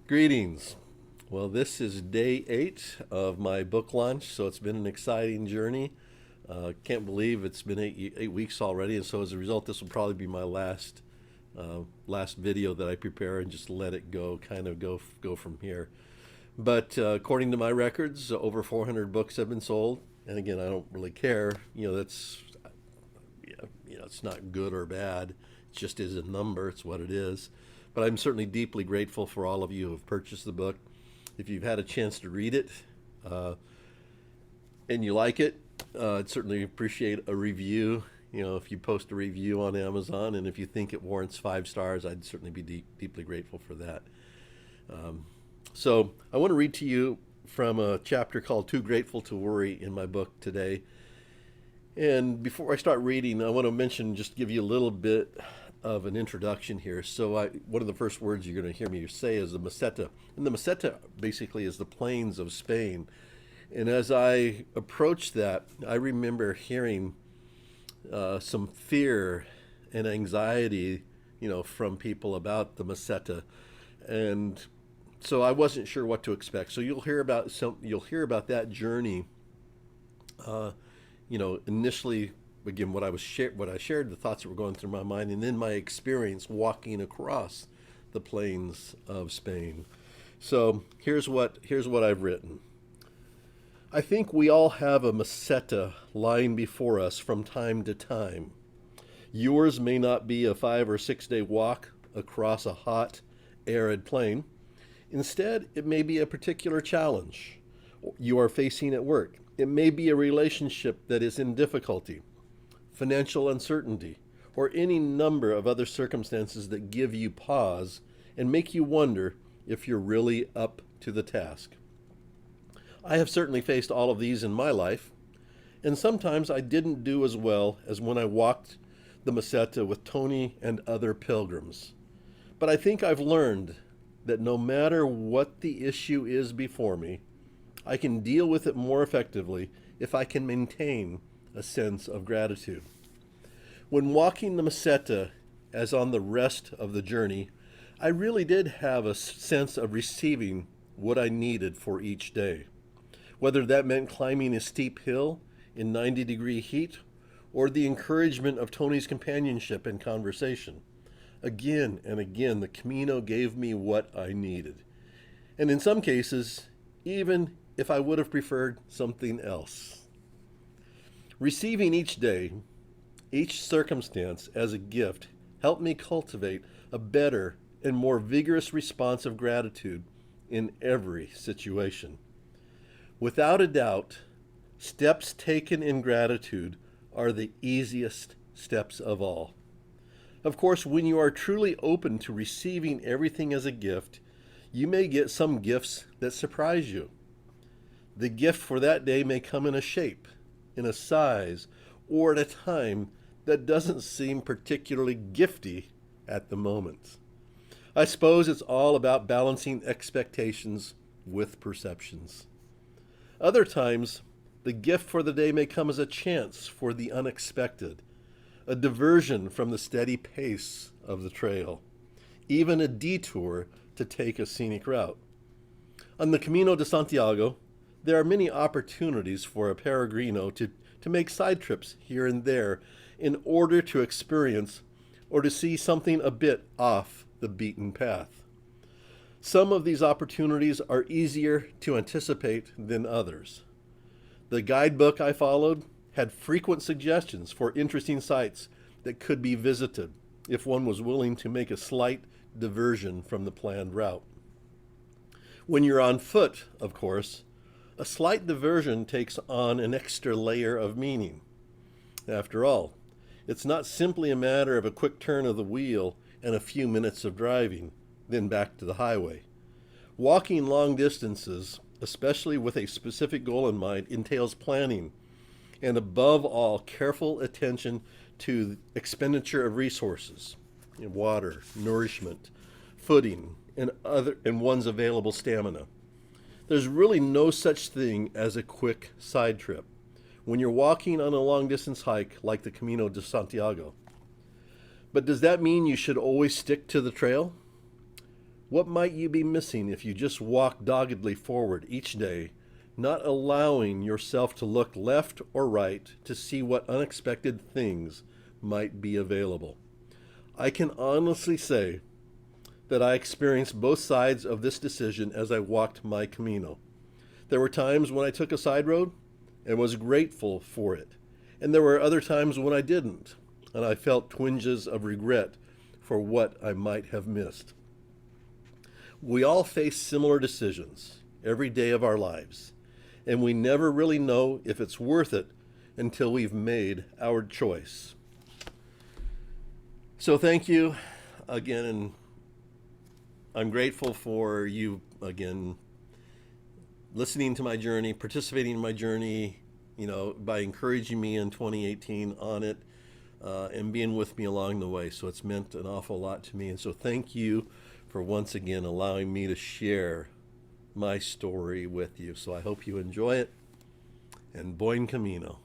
Greetings. Well, this is day 8 of my book launch, so it's been an exciting journey. Can't believe it's been eight weeks already, and so as a result, this will probably be my last video that I prepare and just let it go, kind of go from here. But according to my records, over 400 books have been sold, and again, I don't really care. That's it's not good or bad. It just is a number. It's what it is. But I'm certainly deeply grateful for all of you who have purchased the book. If you've had a chance to read it and you like it, I'd certainly appreciate a review. If you post a review on Amazon, and if you think it warrants 5 stars, I'd certainly be deeply grateful for that. So I want to read to you from a chapter called Too Grateful to Worry in my book today. And before I start reading, I want to just give you a little bit of an introduction here. So one of the first words you're going to hear me say is the Meseta. And the Meseta basically is the plains of Spain. And as I approached that, I remember hearing some fear and anxiety, from people about the Meseta. And so I wasn't sure what to expect. So you'll hear about that journey. Initially, again, what I shared, the thoughts that were going through my mind, and then my experience walking across the plains of Spain. So here's what I've written. I think we all have a meseta lying before us from time to time. Yours may not be a 5 or 6 day walk across a hot, arid plain. Instead, it may be a particular challenge you are facing at work. It may be a relationship that is in difficulty, financial uncertainty, or any number of other circumstances that give you pause and make you wonder if you're really up to the task. I have certainly faced all of these in my life, and sometimes I didn't do as well as when I walked the Meseta with Tony and other pilgrims. But I think I've learned that no matter what the issue is before me, I can deal with it more effectively if I can maintain a sense of gratitude. When walking the Meseta, as on the rest of the journey, I really did have a sense of receiving what I needed for each day. Whether that meant climbing a steep hill in 90-degree heat or the encouragement of Tony's companionship and conversation. Again and again, the Camino gave me what I needed. And in some cases, even if I would have preferred something else. Receiving each day, each circumstance as a gift helped me cultivate a better and more vigorous response of gratitude in every situation. Without a doubt, steps taken in gratitude are the easiest steps of all. Of course, when you are truly open to receiving everything as a gift, you may get some gifts that surprise you. The gift for that day may come in a shape, in a size, or at a time that doesn't seem particularly gifty at the moment. I suppose it's all about balancing expectations with perceptions. Other times, the gift for the day may come as a chance for the unexpected, a diversion from the steady pace of the trail, even a detour to take a scenic route. On the Camino de Santiago, there are many opportunities for a peregrino to make side trips here and there in order to experience or to see something a bit off the beaten path. Some of these opportunities are easier to anticipate than others. The guidebook I followed had frequent suggestions for interesting sites that could be visited if one was willing to make a slight diversion from the planned route. When you're on foot, of course, a slight diversion takes on an extra layer of meaning. After all, it's not simply a matter of a quick turn of the wheel and a few minutes of driving, then back to the highway. Walking long distances, especially with a specific goal in mind, entails planning and, above all, careful attention to expenditure of resources, water, nourishment, footing, and one's available stamina. There's really no such thing as a quick side trip when you're walking on a long-distance hike like the Camino de Santiago. But does that mean you should always stick to the trail? What might you be missing if you just walk doggedly forward each day, not allowing yourself to look left or right to see what unexpected things might be available? I can honestly say that I experienced both sides of this decision as I walked my Camino. There were times when I took a side road and was grateful for it, and there were other times when I didn't, and I felt twinges of regret for what I might have missed. We all face similar decisions every day of our lives, and we never really know if it's worth it until we've made our choice. So thank you again, and I'm grateful for you again listening to my journey, participating in my journey, by encouraging me in 2018 on it, and being with me along the way. So it's meant an awful lot to me. And so thank you for once again allowing me to share my story with you. So I hope you enjoy it. And Buen Camino.